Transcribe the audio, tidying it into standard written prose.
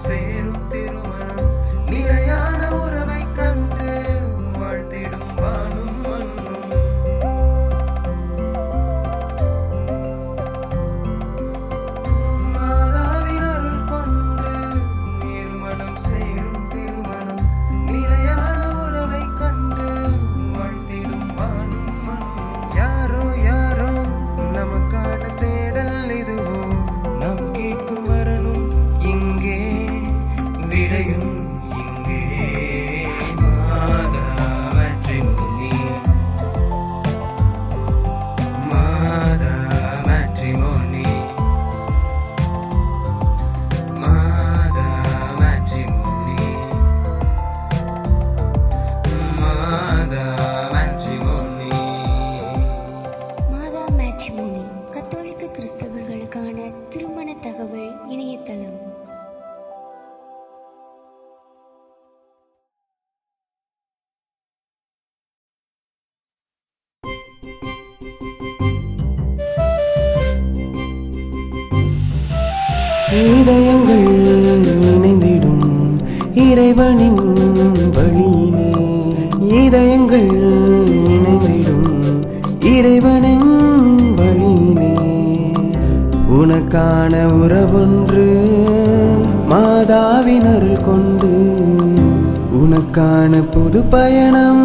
சேரும் திருமணம் நிலையான உறவை கண்டு வாழ்த்திடும் வானும் மண்ணும். மாதாவின் அருள் கொண்டு இருமணம் சேரும் திருமணம் நிலையான உறவை கண்டு வாழ்த்திடும் வானும் மண்ணும். யாரோ யாரோ நமக்கான தேடல் இதுவோ, நாம் கேட்கும் வரணும் இங்கே, விடையும் இங்கே. மாதா மேட்ரிமோனி, மாதா மேட்ரிமோனி, மாதா மேட்ரிமோனி, மாதா மேட்ரிமோனி. மாதா மேட்ரிமோனி கத்தோலிக்க கிறிஸ்தவர்களுக்கான திருமண தகவல் இணையதளம். இதயங்கள் இணைந்திடும் இறைவனின் வழியிலே, இதயங்கள் இணைந்திடும் இறைவனின் வழியிலே. உனக்கான உறவொன்று மாதாவின் அருள் கொண்டு, உனக்கான புது பயணம்